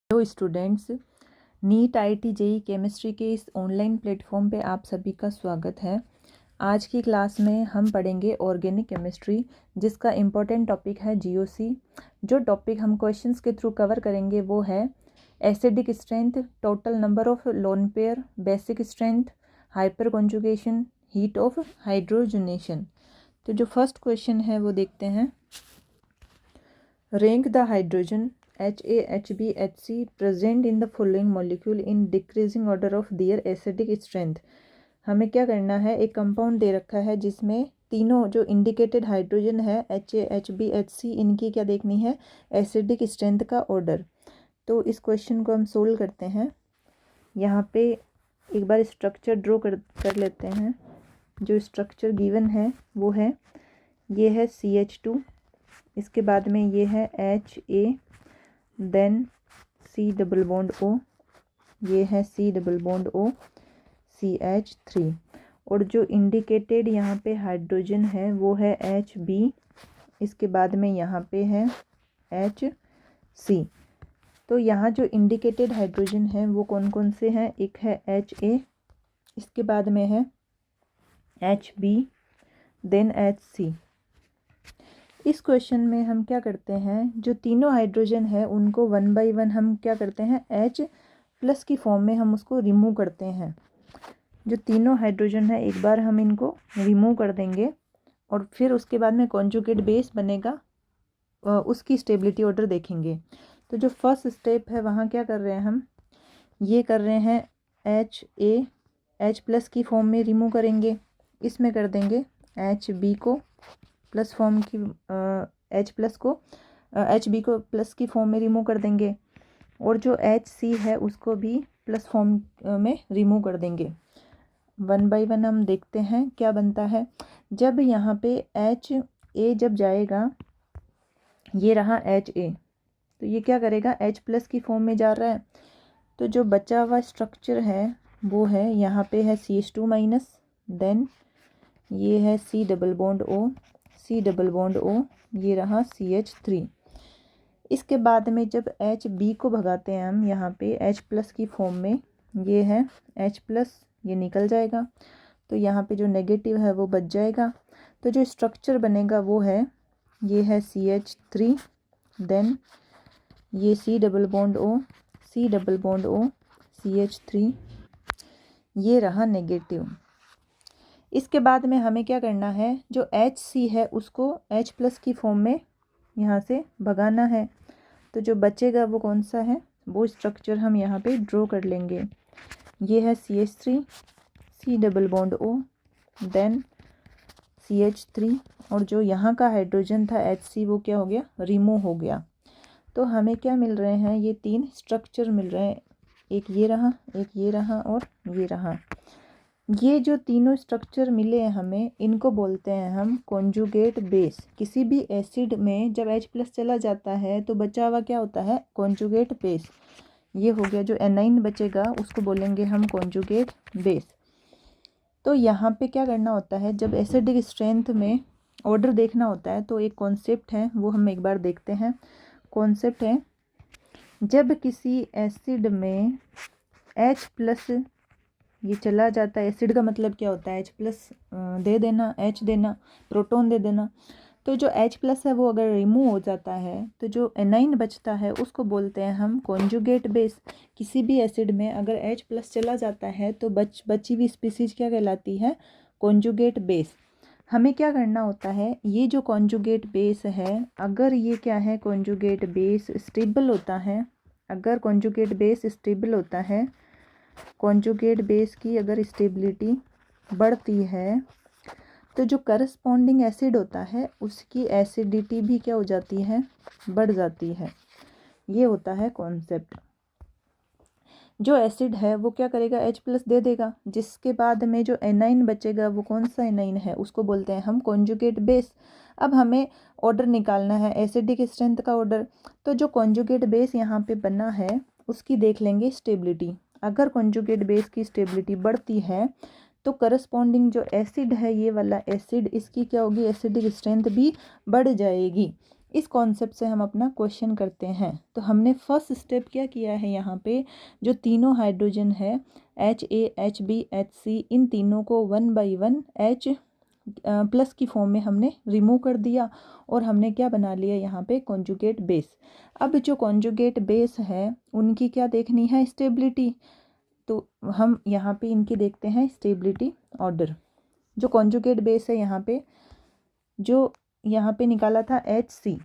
Hello students, NEET IIT JEE chemistry के इस online platform पे आप सभी का स्वागत है। आज की क्लास में हम पढ़ेंगे ऑर्गेनिक केमिस्ट्री, जिसका इम्पोर्टेंट टॉपिक है जीओसी। जो टॉपिक हम क्वेश्चंस के थ्रू कवर करेंगे वो है acidic strength, total number of lone pair, basic strength, hyper conjugation, heat of hydrogenation. तो जो फर्स्ट क्वेश्चन है वो देखते हैं। Rank the hydrogen HA, HB, HC present in the following molecule in decreasing order of their acidic strength। हमें क्या करना है, एक कंपाउंड दे रखा है जिसमें तीनों जो इंडिकेटेड हाइड्रोजन है HA, HB, HC, इनकी क्या देखनी है, एसिडिक स्ट्रेंथ का ऑर्डर। तो इस क्वेश्चन को हम सोल्व करते हैं। यहाँ पे एक बार स्ट्रक्चर ड्रॉ कर लेते हैं। जो स्ट्रक्चर गिवन है वो है, ये है CH2, इसके बाद में ये है HA, then C double bond O, ये है C double bond O, CH3, और जो इंडिकेटेड यहाँ पे हाइड्रोजन है वो है HB, इसके बाद में यहाँ पे है HC। तो यहाँ जो इंडिकेटेड हाइड्रोजन है वो कौन कौन से हैं, एक है HA, इसके बाद में है HB, देन HC। इस क्वेश्चन में हम क्या करते हैं, जो तीनों हाइड्रोजन है उनको वन बाय वन हम क्या करते हैं, H प्लस की फॉर्म में हम उसको रिमूव करते हैं। जो तीनों हाइड्रोजन है एक बार हम इनको रिमूव कर देंगे और फिर उसके बाद में कॉन्जुगेट बेस बनेगा, उसकी स्टेबिलिटी ऑर्डर देखेंगे। तो जो फर्स्ट स्टेप है वहाँ क्या कर रहे हैं हम, ये कर रहे हैं H प्लस की फॉर्म में रिमूव करेंगे। इसमें कर देंगे HB को प्लस फॉर्म की HB को प्लस की फॉर्म में रिमूव कर देंगे, और जो HC है उसको भी प्लस फॉर्म में रिमूव कर देंगे। वन बाय वन हम देखते हैं क्या बनता है। जब यहाँ पे HA जब जाएगा, ये रहा HA, तो ये क्या करेगा, H प्लस की फॉर्म में जा रहा है। तो जो बचा हुआ स्ट्रक्चर है वो है, यहाँ पे है CH2 माइनस, देन ये है C double bond O, C double bond O, ये रहा CH3। इसके बाद में जब HB को भगाते हैं हम यहाँ पे H प्लस की फॉर्म में, ये है H प्लस, ये निकल जाएगा, तो यहाँ पे जो नेगेटिव है वो बच जाएगा। तो जो स्ट्रक्चर बनेगा वो है, ये है CH3, देन ये C double bond O, C double bond O, CH3, ये रहा नेगेटिव। इसके बाद में हमें क्या करना है, जो HC है उसको H प्लस की फॉर्म में यहाँ से भगाना है। तो जो बचेगा वो कौन सा है, वो स्ट्रक्चर हम यहाँ पे ड्रॉ कर लेंगे। ये है CH3, C double bond O, then CH3, और जो यहाँ का हाइड्रोजन था HC वो क्या हो गया, रिमूव हो गया। तो हमें क्या मिल रहे हैं, ये तीन स्ट्रक्चर मिल रहे हैं, एक ये रहा, एक ये रहा और ये रहा। ये जो तीनों स्ट्रक्चर मिले हैं हमें, इनको बोलते हैं हम कॉन्जुगेट बेस। किसी भी एसिड में जब H प्लस चला जाता है तो बचा हुआ क्या होता है, कॉन्जुगेट बेस। ये हो गया, जो एनाइन बचेगा उसको बोलेंगे हम कॉन्जुगेट बेस। तो यहाँ पे क्या करना होता है, जब एसिडिक स्ट्रेंथ में ऑर्डर देखना होता है तो एक कॉन्सेप्ट है वो हम एक बार देखते हैं। कॉन्सेप्ट है, जब किसी एसिड में H प्लस ये चला जाता है, एसिड का मतलब क्या होता है, H प्लस दे देना, H देना, प्रोटॉन दे देना। तो जो H प्लस है वो अगर रिमूव हो जाता है तो जो एनाइन बचता है उसको बोलते हैं हम कॉन्जुगेट बेस। किसी भी एसिड में अगर H प्लस चला जाता है तो बची हुई स्पीसीज क्या कहलाती है, कॉन्जुगेट बेस। हमें क्या करना होता है, ये जो कॉन्जुगेट बेस है, अगर ये क्या है, कॉन्जुगेट बेस स्टेबल होता है, अगर कॉन्जुगेट बेस स्टेबल होता है, कॉन्जुगेट बेस की अगर स्टेबिलिटी बढ़ती है तो जो करस्पॉन्डिंग एसिड होता है उसकी एसिडिटी भी क्या हो जाती है, बढ़ जाती है। ये होता है कॉन्सेप्ट। जो एसिड है वो क्या करेगा, H प्लस दे देगा, जिसके बाद में जो एनाइन बचेगा वो कौन सा एनाइन है, उसको बोलते हैं हम कॉन्जुगेट बेस। अब हमें ऑर्डर निकालना है एसिडिक स्ट्रेंथ का ऑर्डर। तो जो कॉन्जुगेट बेस यहाँ पे बना है उसकी देख लेंगे स्टेबिलिटी। अगर कॉन्जुगेट बेस की स्टेबिलिटी बढ़ती है तो करस्पॉन्डिंग जो एसिड है, ये वाला एसिड, इसकी क्या होगी, एसिडिक स्ट्रेंथ भी बढ़ जाएगी। इस कॉन्सेप्ट से हम अपना क्वेश्चन करते हैं। तो हमने फर्स्ट स्टेप क्या किया है, यहाँ पे जो तीनों हाइड्रोजन है HA, HB, HC, इन तीनों को 1 बाई 1 H प्लस की फॉर्म में हमने रिमूव कर दिया और हमने क्या बना लिया यहाँ पे कॉन्जुगेट बेस। अब जो कॉन्जुगेट बेस है उनकी क्या देखनी है, स्टेबिलिटी। तो हम यहाँ पे इनकी देखते हैं स्टेबिलिटी ऑर्डर। जो कॉन्जुगेट बेस है यहाँ पे निकाला था HC,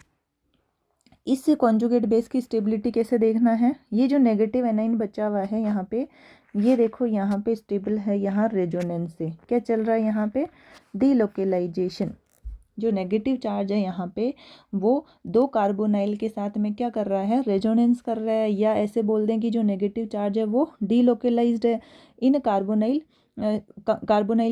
इस कॉन्जुगेट बेस की स्टेबिलिटी कैसे देखना है, ये जो नेगेटिव एनाइन बचा हुआ है यहाँ पे, ये देखो यहाँ पे स्टेबल है, यहाँ रेजोनेंस से क्या चल रहा है, यहाँ पे डीलोकेलाइजेशन। जो नेगेटिव चार्ज है यहाँ पे वो 2 कार्बोनाइल के साथ में क्या कर रहा है, रेजोनेंस कर रहा है, या ऐसे बोल दें कि जो नेगेटिव चार्ज है वो डीलोकेलाइज्ड है इन कार्बोनाइल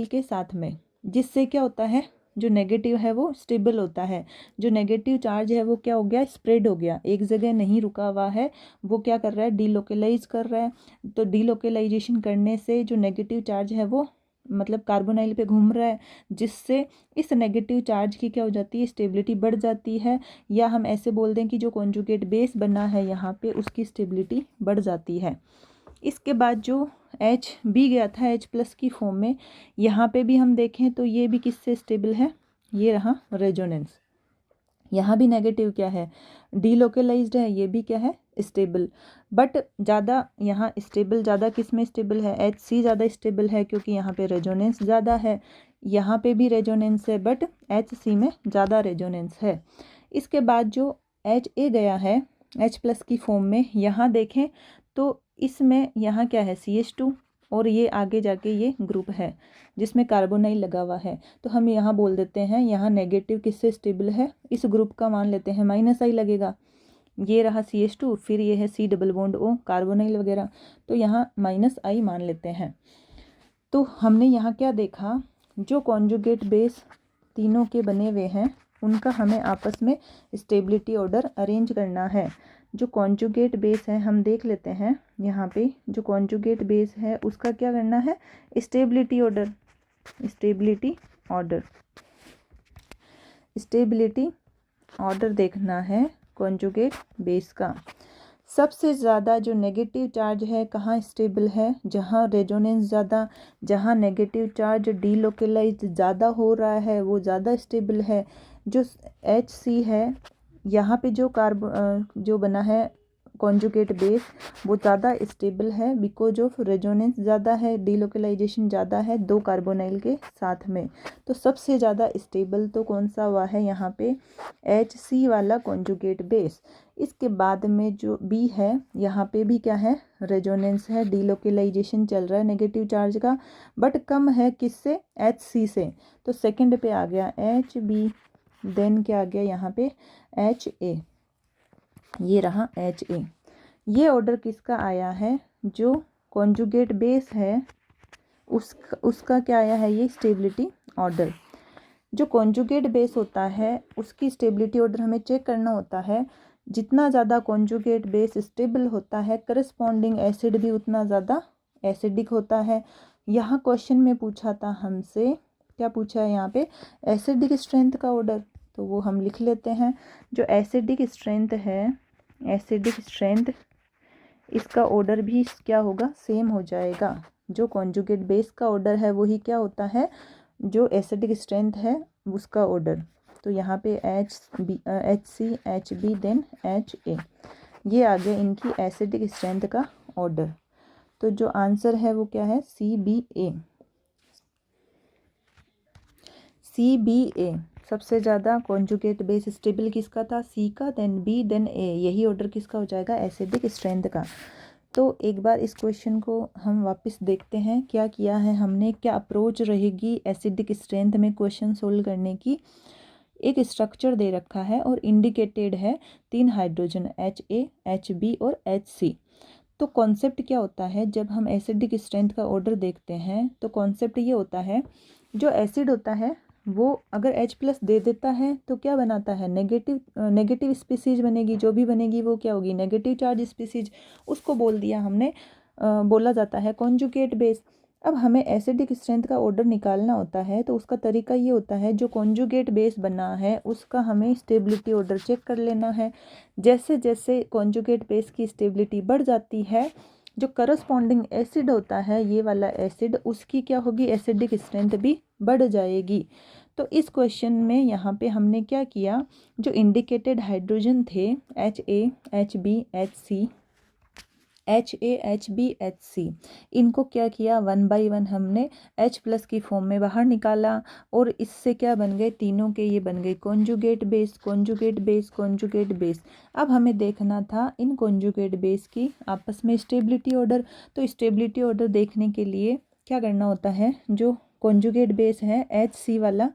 के साथ में, जिससे क्या होता है, जो नेगेटिव है वो स्टेबल होता है। जो नेगेटिव चार्ज है वो क्या हो गया, स्प्रेड हो गया, एक जगह नहीं रुका हुआ है, वो क्या कर रहा है, डीलोकेलाइज कर रहा है। तो डीलोकेलाइजेशन करने से जो नेगेटिव चार्ज है वो मतलब कार्बोनाइल पे घूम रहा है, जिससे इस नेगेटिव चार्ज की क्या हो जाती है, स्टेबिलिटी बढ़ जाती है। या हम ऐसे बोल दें कि जो कॉन्जुगेट बेस बना है यहाँ पे उसकी स्टेबिलिटी बढ़ जाती है। इसके बाद जो HB गया था H प्लस की फॉर्म में, यहाँ पे भी हम देखें तो ये भी किससे स्टेबल है, ये रहा रेजोनेंस। यहाँ भी नेगेटिव क्या है, डीलोकेलाइज्ड है, ये भी क्या है, स्टेबल। बट ज़्यादा यहाँ स्टेबल ज़्यादा किस में स्टेबल है, HC ज़्यादा स्टेबल है क्योंकि यहाँ पे रेजोनेंस ज़्यादा है। यहाँ पे भी रेजोनेंस है बट HC में ज़्यादा रेजोनेंस है। इसके बाद जो HA गया है H प्लस की फॉर्म में, यहाँ देखें तो इसमें यहाँ क्या है, CH2, और ये आगे जाके ये ग्रुप है जिसमें कार्बोनाइल लगा हुआ है। तो हम यहाँ बोल देते हैं, यहाँ नेगेटिव किससे स्टेबल है, इस ग्रुप का मान लेते हैं -I लगेगा। ये रहा CH2, फिर ये है C double bond O carbonyl वगैरह, तो यहाँ -I मान लेते हैं। तो हमने यहाँ क्या देखा, जो कॉन्जुगेट बेस तीनों के बने हुए हैं उनका हमें आपस में स्टेबिलिटी ऑर्डर अरेंज करना है। जो कॉन्जुगेट बेस है हम देख लेते हैं, यहाँ पे जो कॉन्जुगेट बेस है उसका क्या करना है, स्टेबिलिटी ऑर्डर। स्टेबिलिटी ऑर्डर देखना है कॉन्जुगेट बेस का। सबसे ज़्यादा जो नेगेटिव चार्ज है कहाँ स्टेबल है, जहाँ रेजोनेंस ज़्यादा, जहाँ नेगेटिव चार्ज डीलोकेलाइज ज़्यादा हो रहा है वो ज़्यादा स्टेबल है। जो HC है यहाँ पे जो बना है कॉन्जुगेट बेस वो ज़्यादा स्टेबल है बिकॉज ऑफ रेजोनेंस ज़्यादा है, डीलोकेलाइजेशन ज़्यादा है 2 कार्बोनाइल के साथ में। तो सबसे ज़्यादा स्टेबल तो कौन सा हुआ है यहाँ पे, HC वाला कॉन्जुगेट बेस। इसके बाद में जो B है यहाँ पे भी क्या है, रेजोनेंस है, डीलोकेलाइजेशन चल रहा है नेगेटिव चार्ज का, बट कम है किससे, HC से। तो सेकंड पे आ गया HB, देन क्या आ गया यहाँ पे HA, ये रहा HA। ये ऑर्डर किसका आया है, जो कॉन्जुगेट बेस है उसका क्या आया है, ये स्टेबिलिटी ऑर्डर। जो कॉन्जुगेट बेस होता है उसकी स्टेबिलिटी ऑर्डर हमें चेक करना होता है। जितना ज़्यादा कॉन्जुगेट बेस स्टेबल होता है करस्पॉन्डिंग एसिड भी उतना ज़्यादा एसिडिक होता है। यहाँ क्वेश्चन में पूछा था हमसे, क्या पूछा है यहाँ पे, एसिडिक स्ट्रेंथ का ऑर्डर, तो वो हम लिख लेते हैं। जो एसिडिक स्ट्रेंथ है, एसिडिक स्ट्रेंथ, इसका ऑर्डर भी क्या होगा, सेम हो जाएगा। जो कॉन्जुगेट बेस का ऑर्डर है वही क्या होता है, जो एसिडिक स्ट्रेंथ है उसका ऑर्डर। तो यहाँ पे HC, HB, देन HA, ये आ गया इनकी एसिडिक स्ट्रेंथ का ऑर्डर। तो जो आंसर है वो क्या है, CBA। सबसे ज़्यादा कॉन्जुगेट बेस स्टेबल किसका था, C का, देन B, देन A, यही ऑर्डर किसका हो जाएगा, एसिडिक स्ट्रेंथ का। तो एक बार इस क्वेश्चन को हम वापस देखते हैं, क्या किया है हमने, क्या अप्रोच रहेगी एसिडिक स्ट्रेंथ में क्वेश्चन सोल्व करने की। एक स्ट्रक्चर दे रखा है और इंडिकेटेड है 3 हाइड्रोजन HA, HB और HC। तो कॉन्सेप्ट क्या होता है, जब हम एसिडिक स्ट्रेंथ का ऑर्डर देखते हैं तो कॉन्सेप्ट ये होता है, जो एसिड होता है वो अगर H प्लस दे देता है तो क्या बनाता है, नेगेटिव स्पीसीज बनेगी, जो भी बनेगी वो क्या होगी, नेगेटिव चार्ज स्पीसीज, उसको बोल दिया हमने, बोला जाता है कॉन्जुगेट बेस। अब हमें एसिडिक स्ट्रेंथ का ऑर्डर निकालना होता है, तो उसका तरीका ये होता है, जो कॉन्जुगेट बेस बना है उसका हमें स्टेबिलिटी ऑर्डर चेक कर लेना है। जैसे जैसे कॉन्जुगेट बेस की स्टेबिलिटी बढ़ जाती है, जो करस्पॉन्डिंग एसिड होता है ये वाला एसिड, उसकी क्या होगी, एसिडिक स्ट्रेंथ भी बढ़ जाएगी। तो इस क्वेश्चन में यहाँ पे हमने क्या किया, जो इंडिकेटेड हाइड्रोजन थे HA, HB, HC, HA, HB, HC, इनको क्या किया, 1 बाई 1 हमने H+ की फॉर्म में बाहर निकाला, और इससे क्या बन गए, तीनों के ये बन गए conjugate base, conjugate base, conjugate base. अब हमें देखना था इन कॉन्जुगेट बेस की आपस में स्टेबिलिटी ऑर्डर। तो स्टेबिलिटी ऑर्डर देखने के लिए क्या करना होता है, जो कॉन्जुगेट बेस है HC वाला,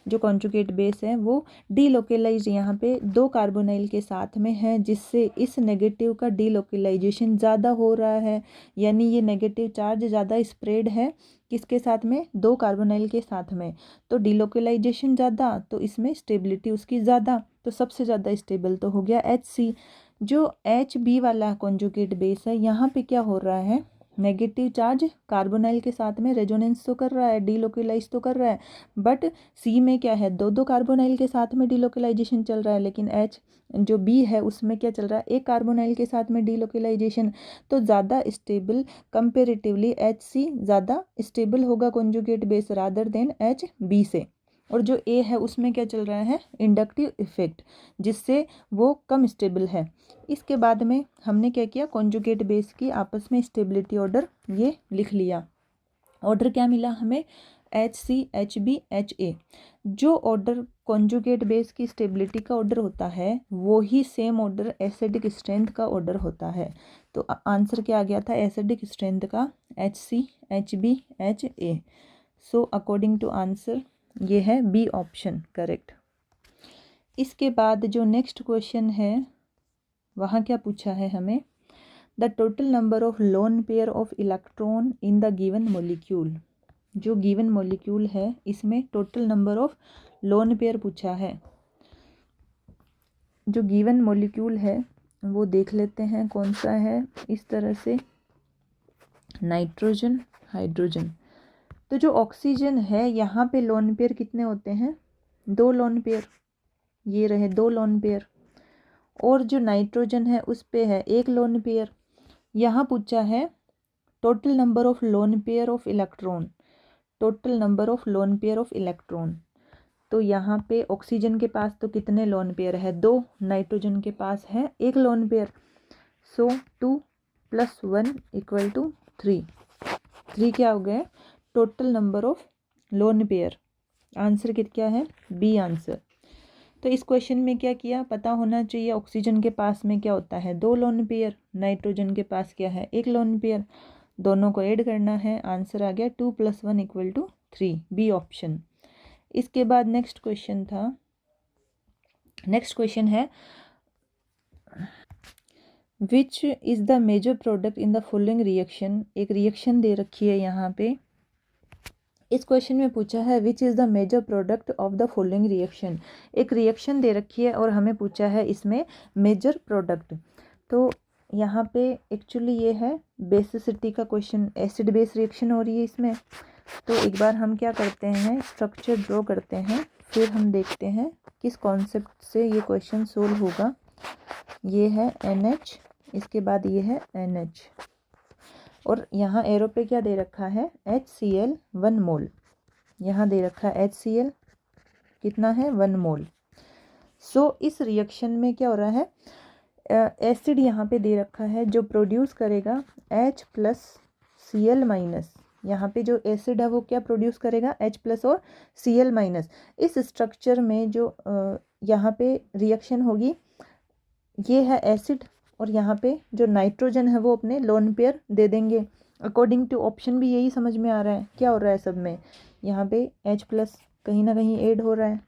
जो कॉन्जुगेट बेस है वो डीलोकेलाइज यहाँ पे 2 कार्बोनाइल के साथ में है, जिससे इस नेगेटिव का डीलोकेलाइजेशन ज़्यादा हो रहा है, यानी ये नेगेटिव चार्ज ज़्यादा स्प्रेड है किसके साथ में, 2 कार्बोनाइल के साथ में। तो डीलोकेलाइजेशन ज़्यादा, तो इसमें स्टेबिलिटी उसकी ज़्यादा, तो सबसे ज़्यादा स्टेबल तो हो गया HC। जो HB वाला कॉन्जुगेट बेस है, यहाँ पे क्या हो रहा है, नेगेटिव चार्ज कार्बोनाइल के साथ में रेजोनेंस तो कर रहा है, डीलोकेलाइज तो कर रहा है, बट सी में क्या है, 2 कार्बोनाइल के साथ में डीलोकेलाइजेशन चल रहा है, लेकिन H जो B है उसमें क्या चल रहा है, 1 कार्बोनाइल के साथ में डीलोकेलाइजेशन। तो ज़्यादा स्टेबल कंपेरेटिवली HC ज़्यादा स्टेबल होगा conjugate base rather than HB से। और जो A है उसमें क्या चल रहा है, इंडक्टिव इफेक्ट, जिससे वो कम स्टेबल है। इसके बाद में हमने क्या किया, कॉन्जुगेट बेस की आपस में स्टेबिलिटी ऑर्डर ये लिख लिया। ऑर्डर क्या मिला हमें, HC, HB, HA। जो ऑर्डर कॉन्जुगेट बेस की स्टेबिलिटी का ऑर्डर होता है, वो ही सेम ऑर्डर एसिडिक स्ट्रेंथ का ऑर्डर होता है। तो आंसर क्या आ गया था एसिडिक स्ट्रेंथ का, HC, HB, HA। So according to answer ये है बी ऑप्शन करेक्ट। इसके बाद जो नेक्स्ट क्वेश्चन है, वहाँ क्या पूछा है हमें, the total number of lone pair of electron in the given molecule. जो गिवन मोलिक्यूल है इसमें total number of lone pair पूछा है। जो गिवन मोलिक्यूल है वो देख लेते हैं कौन सा है, इस तरह से नाइट्रोजन, हाइड्रोजन। तो जो ऑक्सीजन है यहाँ पे लोन पेयर कितने होते हैं, 2 लोन पेयर, ये रहे 2 लोन पेयर। और जो नाइट्रोजन है उस पे है 1 लोन पेयर। यहाँ पूछा है total number of lone pair of electron, total number of lone pair of electron. तो यहाँ पे ऑक्सीजन के पास तो कितने लोन पेयर है, 2, नाइट्रोजन के पास है 1 लोन पेयर। सो 2 + 1 = 3 क्या हो गए, total number of lone pair. Answer क्या है, बी आंसर। तो इस क्वेश्चन में क्या किया, पता होना चाहिए ऑक्सीजन के पास में क्या होता है, 2 लोन पेयर, नाइट्रोजन के पास क्या है, 1 लोन पेयर। दोनों को ऐड करना है, आंसर आ गया 2 + 1 = 3, बी ऑप्शन। इसके बाद नेक्स्ट क्वेश्चन था, नेक्स्ट क्वेश्चन है which is the major product in the following reaction. एक रिएक्शन दे रखी है यहाँ पे, इस क्वेश्चन में पूछा है which is the major product of the following reaction. एक रिएक्शन दे रखी है और हमें पूछा है इसमें मेजर प्रोडक्ट। तो यहाँ पे एक्चुअली ये है बेसिसिटी का क्वेश्चन, एसिड बेस रिएक्शन हो रही है इसमें। तो एक बार हम क्या करते हैं, स्ट्रक्चर ड्रॉ करते हैं, फिर हम देखते हैं किस कॉन्सेप्ट से ये क्वेश्चन सोल्व होगा। ये है NH, इसके बाद ये है NH, और यहाँ एरो पे क्या दे रखा है, HCl 1 मोल। यहाँ दे रखा है HCl कितना है, 1 मोल। सो इस रिएक्शन में क्या हो रहा है, एसिड यहाँ पे दे रखा है जो प्रोड्यूस करेगा H+Cl-। यहाँ पे जो एसिड है वो क्या प्रोड्यूस करेगा, H+ और Cl-। इस स्ट्रक्चर में जो यहाँ पे रिएक्शन होगी, ये है एसिड, और यहाँ पे जो नाइट्रोजन है वो अपने लोन पेयर दे देंगे। अकॉर्डिंग टू ऑप्शन भी यही समझ में आ रहा है, क्या हो रहा है सब में, यहाँ पे H+ कहीं ना कहीं ऐड हो रहा है।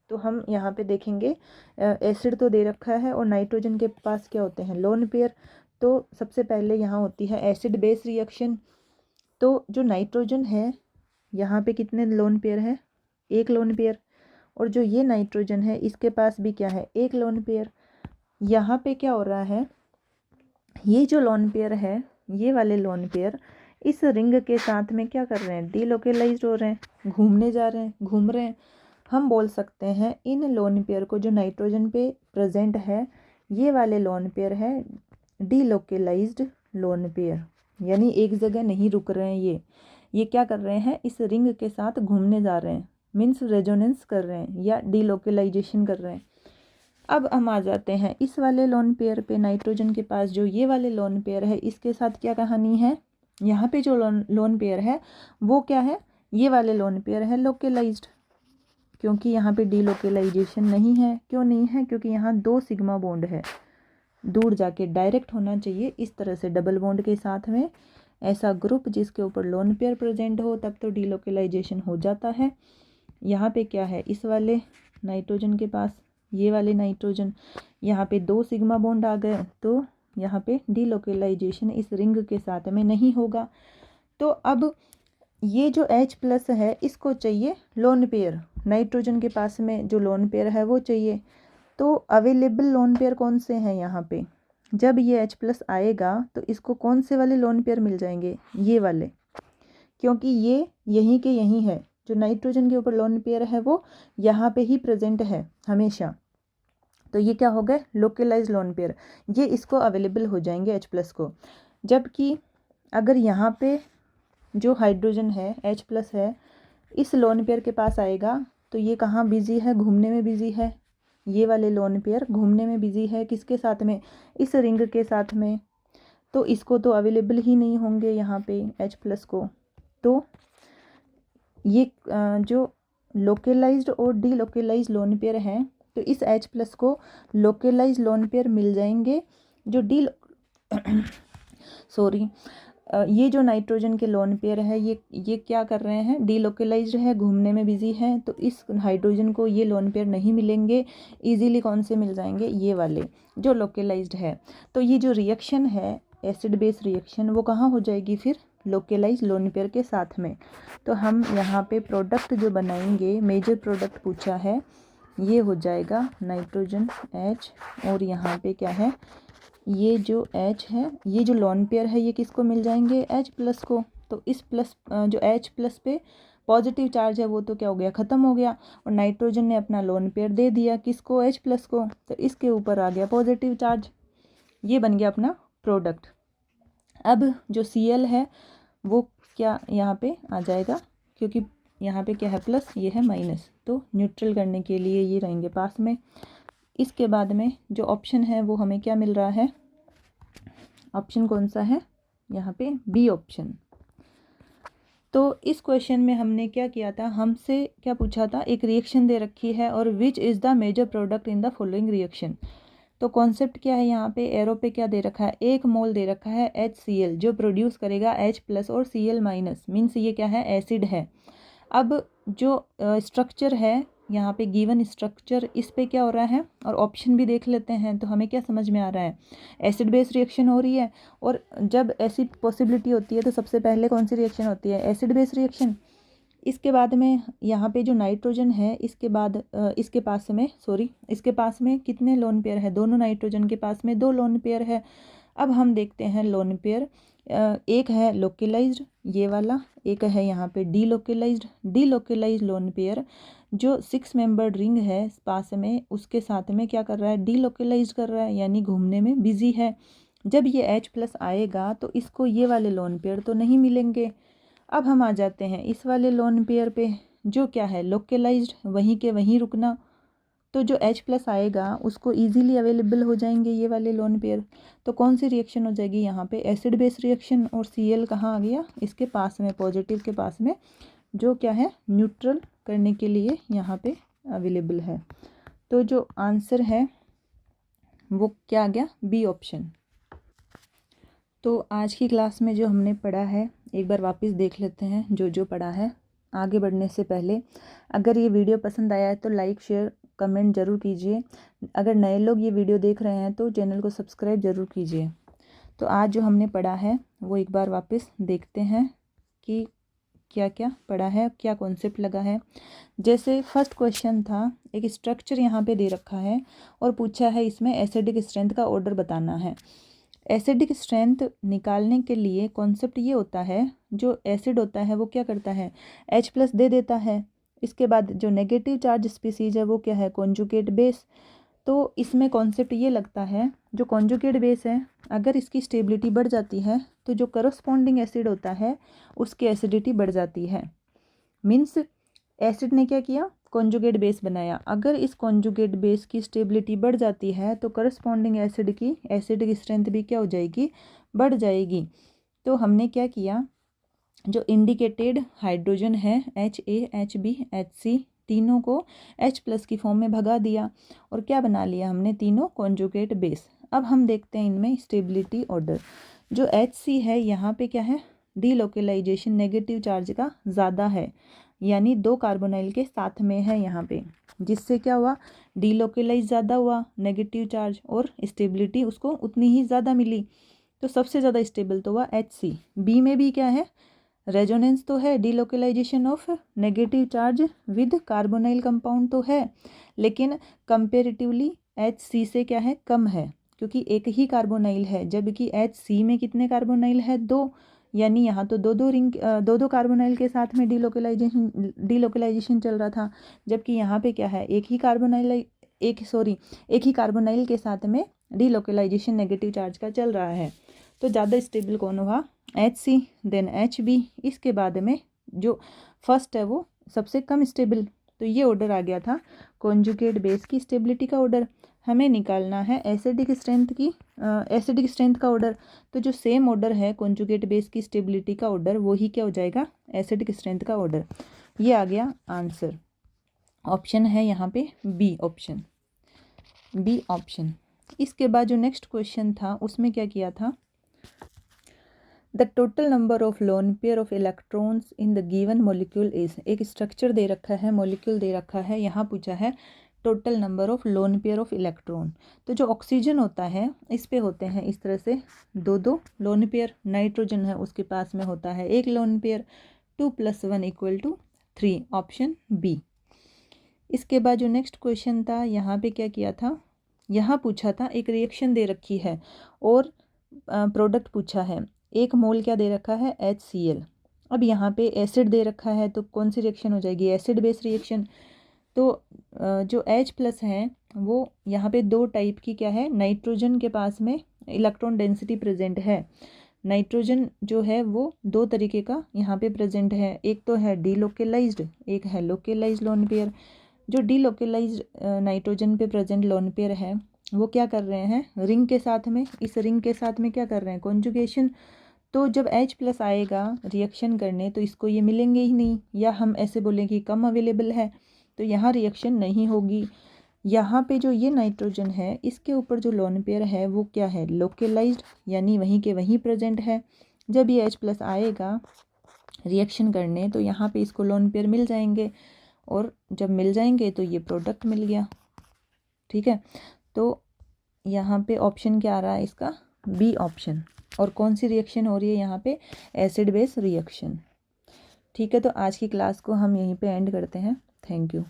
तो हम यहाँ पे देखेंगे एसिड तो दे रखा है और नाइट्रोजन के पास क्या होते हैं, लोन पेयर। तो सबसे पहले यहाँ होती है एसिड बेस रिएक्शन। तो जो नाइट्रोजन है यहाँ पे कितने लोन पेयर है, 1 लोन पेयर, और जो ये नाइट्रोजन है इसके पास भी क्या है, 1 लोन पेयर। यहाँ पे क्या हो रहा है, ये जो लोन पेयर है, ये वाले लोन पेयर इस रिंग के साथ में क्या कर रहे हैं, डीलोकेलाइज्ड हो रहे हैं, घूमने जा रहे हैं, घूम रहे हैं। हम बोल सकते हैं इन लोन पेयर को जो नाइट्रोजन पे प्रेजेंट है, ये वाले लोन पेयर है डीलोकेलाइज्ड लोन पेयर, यानी एक जगह नहीं रुक रहे हैं। ये क्या कर रहे हैं, इस रिंग के साथ घूमने जा रहे हैं, मीन्स रेजोनेंस कर रहे हैं या डीलोकेलाइजेशन कर रहे हैं। अब हम आ जाते हैं इस वाले लोन पेयर पे, नाइट्रोजन के पास जो ये वाले लोन पेयर है, इसके साथ क्या कहानी है, यहाँ पे जो लोन पेयर है वो क्या है, ये वाले लोन पेयर है लोकेलाइज्ड, क्योंकि यहाँ पे डीलोकेलाइजेशन नहीं है। क्यों नहीं है, क्योंकि यहाँ 2 सिग्मा बॉन्ड है, दूर जाके डायरेक्ट होना चाहिए इस तरह से डबल बॉन्ड के साथ में। ऐसा ग्रुप जिसके ऊपर लोन पेयर प्रेजेंट हो तब तो डीलोकेलाइजेशन हो जाता है। यहाँ पे क्या है, इस वाले नाइट्रोजन के पास ये वाले नाइट्रोजन, यहाँ पे 2 सिग्मा बॉन्ड आ गए, तो यहाँ पे डीलोकेलाइजेशन इस रिंग के साथ में नहीं होगा। तो अब ये जो H+ है इसको चाहिए लोन पेयर, नाइट्रोजन के पास में जो लोन पेयर है वो चाहिए। तो अवेलेबल लोन पेयर कौन से हैं यहाँ पे, जब ये H+ आएगा तो इसको कौन से वाले लोन पेयर मिल जाएंगे, ये वाले, क्योंकि ये यहीं के यहीं है, जो नाइट्रोजन के ऊपर लोन पेयर है वो यहाँ पे ही प्रेजेंट है हमेशा। तो ये क्या हो गए, लोकलाइज लोन पेयर, ये इसको अवेलेबल हो जाएंगे H+ को। जबकि अगर यहाँ पे जो हाइड्रोजन है H+ है इस लोन पेयर के पास आएगा तो ये कहाँ बिजी है, घूमने में बिजी है। ये वाले लोन पेयर घूमने में बिजी है, किसके साथ में, इस रिंग के साथ में, तो इसको तो अवेलेबल ही नहीं होंगे यहाँ पे H+ को। तो ये जो लोकेलाइज्ड और डीलोकेलाइज्ड लोन पेयर हैं, तो इस H+ को लोकेलाइज्ड लोन पेयर मिल जाएंगे। जो ये जो नाइट्रोजन के लोन पेयर है ये क्या कर रहे हैं, डीलोकेलाइज्ड है, घूमने में बिजी है, तो इस हाइड्रोजन को ये लोन पेयर नहीं मिलेंगे इजीली। कौन से मिल जाएंगे, ये वाले जो लोकेलाइज्ड है। तो ये जो रिएक्शन है एसिड बेस रिएक्शन, वो कहाँ हो जाएगी फिर, लोकेलाइज्ड लोन पेयर के साथ में। तो हम यहाँ पे प्रोडक्ट जो बनाएंगे, मेजर प्रोडक्ट पूछा है, ये हो जाएगा नाइट्रोजन H, और यहाँ पे क्या है, ये जो H है, ये जो लोन पेयर है ये किसको मिल जाएंगे, H+ को। तो इस प्लस जो H+ पे पॉजिटिव चार्ज है वो तो क्या हो गया, ख़त्म हो गया, और नाइट्रोजन ने अपना लोन पेयर दे दिया किसको, H+ को, तो इसके ऊपर आ गया पॉजिटिव चार्ज। ये बन गया अपना प्रोडक्ट। अब जो Cl है वो क्या यहाँ पे आ जाएगा, क्योंकि यहाँ पे क्या है प्लस, ये है माइनस, तो न्यूट्रल करने के लिए ये रहेंगे पास में। इसके बाद में जो ऑप्शन है वो हमें क्या मिल रहा है, ऑप्शन कौन सा है यहाँ पे, बी ऑप्शन। तो इस क्वेश्चन में हमने क्या किया था, हमसे क्या पूछा था, एक रिएक्शन दे रखी है और which is the major product in the following reaction. तो कॉन्सेप्ट क्या है, यहाँ पे एरो पे क्या दे रखा है, 1 मोल दे रखा है HCl जो प्रोड्यूस करेगा H+ और Cl-, मीन्स ये क्या है, एसिड है। अब जो स्ट्रक्चर है यहाँ पे गिवन स्ट्रक्चर, इस पे क्या हो रहा है, और ऑप्शन भी देख लेते हैं तो हमें क्या समझ में आ रहा है, एसिड बेस रिएक्शन हो रही है। और जब ऐसी पॉसिबिलिटी होती है तो सबसे पहले कौन सी रिएक्शन होती है, एसिड बेस रिएक्शन। इसके बाद में यहाँ पे जो नाइट्रोजन है इसके बाद इसके पास में कितने लोन पेयर है, दोनों नाइट्रोजन के पास में 2 लोन पेयर है। अब हम देखते हैं लोन पेयर, एक है लोकेलाइज्ड ये वाला, एक है यहाँ पे डीलोकेलाइज्ड लोन पेयर जो 6 मेंबर्ड रिंग है पास में, उसके साथ में क्या कर रहा है, डीलोकेलाइज्ड कर रहा है, यानी घूमने में बिजी है। जब ये H+ आएगा तो इसको ये वाले लोन पेयर तो नहीं मिलेंगे। अब हम आ जाते हैं इस वाले लोन पेयर पे, जो क्या है लोकेलाइज्ड, वहीं के वहीं रुकना। तो जो H+ आएगा उसको इजीली अवेलेबल हो जाएंगे ये वाले लोन पेयर। तो कौन सी रिएक्शन हो जाएगी यहाँ पे, एसिड बेस रिएक्शन, और Cl कहाँ आ गया, इसके पास में, पॉजिटिव के पास में, जो क्या है न्यूट्रल करने के लिए यहाँ पे अवेलेबल है। तो जो आंसर है वो क्या आ गया, बी ऑप्शन। तो आज की क्लास में जो हमने पढ़ा है एक बार वापस देख लेते हैं जो जो पढ़ा है। आगे बढ़ने से पहले अगर ये वीडियो पसंद आया है तो लाइक शेयर कमेंट ज़रूर कीजिए। अगर नए लोग ये वीडियो देख रहे हैं तो चैनल को सब्सक्राइब ज़रूर कीजिए। तो आज जो हमने पढ़ा है वो एक बार वापस देखते हैं कि क्या क्या पढ़ा है, क्या कॉन्सेप्ट लगा है। जैसे फर्स्ट क्वेश्चन था, एक स्ट्रक्चर यहाँ पे दे रखा है और पूछा है इसमें एसिडिक स्ट्रेंथ का ऑर्डर बताना है। एसिडिक स्ट्रेंथ निकालने के लिए कॉन्सेप्ट ये होता है, जो एसिड होता है वो क्या करता है, H+ दे देता है। इसके बाद जो नेगेटिव चार्ज स्पीसीज है वो क्या है, कॉन्जुगेट बेस। तो इसमें कॉन्सेप्ट ये लगता है, जो कॉन्जुगेट बेस है अगर इसकी स्टेबिलिटी बढ़ जाती है तो जो करस्पॉन्डिंग एसिड होता है उसकी एसिडिटी बढ़ जाती है। मीन्स एसिड ने क्या किया, कॉन्जुगेट बेस बनाया। अगर इस कॉन्जुगेट बेस की स्टेबिलिटी बढ़ जाती है तो करस्पॉन्डिंग एसिड की स्ट्रेंथ भी क्या हो जाएगी, बढ़ जाएगी। तो हमने क्या किया, जो हाइड्रोजन है HA, HB, HC तीनों को H+ की फॉर्म में भगा दिया और क्या बना लिया हमने, तीनों कॉन्जुगेट बेस। अब हम देखते हैं इनमें स्टेबिलिटी ऑर्डर। जो HC है यहाँ पे क्या है, डीलोकेलाइजेशन नेगेटिव चार्ज का ज़्यादा है, यानी 2 कार्बोनाइल के साथ में है यहाँ पे, जिससे क्या हुआ, डीलोकेलाइज ज़्यादा हुआ नेगेटिव चार्ज और स्टेबिलिटी उसको उतनी ही ज़्यादा मिली। तो सबसे ज़्यादा स्टेबल तो हुआ HC। बी में भी क्या है, रेजोनेंस तो है, delocalisation of negative charge with carbonyl compound तो है, लेकिन कंपेरेटिवली HC से क्या है, कम है, क्योंकि एक ही कार्बोनाइल है, जबकि HC में कितने कार्बोनाइल है, 2, यानी यहाँ तो दो कार्बोनाइल के साथ में डीलोकेलाइजेशन चल रहा था, जबकि यहाँ पे क्या है, एक ही कार्बोनाइल के साथ में डीलोकेलाइजेशन नेगेटिव चार्ज का चल रहा है। तो ज़्यादा स्टेबल कौन हुआ, HC, देन HB, इसके बाद में जो फर्स्ट है वो सबसे कम स्टेबल। तो ये ऑर्डर आ गया था कॉन्जुगेट बेस की स्टेबिलिटी का ऑर्डर। हमें निकालना है एसिडिक स्ट्रेंथ का ऑर्डर। तो जो सेम ऑर्डर है कॉन्जुगेट बेस की स्टेबिलिटी का ऑर्डर, वही क्या हो जाएगा, एसिडिक स्ट्रेंथ का ऑर्डर। ये आ गया आंसर। ऑप्शन है यहाँ पे बी ऑप्शन। इसके बाद जो नेक्स्ट क्वेश्चन था उसमें क्या किया था, the total number of lone pair of electrons in the given molecule is. एक स्ट्रक्चर दे रखा है, मॉलिक्यूल दे रखा है, यहाँ पूछा है total number of lone pair of electron. तो जो ऑक्सीजन होता है इस पे होते हैं इस तरह से 2 लोन पेयर, नाइट्रोजन है उसके पास में होता है 1 लोन पेयर, 2 + 1 = 3, ऑप्शन बी। इसके बाद जो नेक्स्ट क्वेश्चन था यहाँ पे क्या किया था, यहाँ पूछा था एक रिएक्शन दे रखी है और प्रोडक्ट पूछा है, 1 मोल क्या दे रखा है, HCl। अब यहाँ पे एसिड दे रखा है तो कौन सी रिएक्शन हो जाएगी, एसिड बेस रिएक्शन। तो जो H+ है वो यहाँ पे 2 टाइप की क्या है, नाइट्रोजन के पास में इलेक्ट्रॉन डेंसिटी प्रेजेंट है। नाइट्रोजन जो है वो 2 तरीके का यहाँ पे प्रेजेंट है, एक तो है डीलोकेलाइज्ड, एक है लोकेलाइज्ड लोन पेयर। जो डीलोकेलाइज्ड नाइट्रोजन पे प्रेजेंट लोन पेयर है वो क्या कर रहे हैं, रिंग के साथ में, इस रिंग के साथ में क्या कर रहे हैं, कॉन्जुगेशन। तो जब H+ आएगा रिएक्शन करने तो इसको ये मिलेंगे ही नहीं, या हम ऐसे बोलें कि कम अवेलेबल है, तो यहाँ रिएक्शन नहीं होगी। यहाँ पे जो ये नाइट्रोजन है इसके ऊपर जो लोन पेयर है वो क्या है, लोकेलाइज्ड, यानी वहीं के वहीं प्रेजेंट है। जब ये H+ आएगा रिएक्शन करने तो यहाँ पे इसको लोन पेयर मिल जाएंगे, और जब मिल जाएंगे तो ये प्रोडक्ट मिल गया। ठीक है, तो यहाँ पे ऑप्शन क्या आ रहा है इसका, बी ऑप्शन। और कौन सी रिएक्शन हो रही है यहाँ पे, एसिड बेस रिएक्शन। ठीक है, तो आज की क्लास को हम यहीं पे एंड करते हैं। Thank you.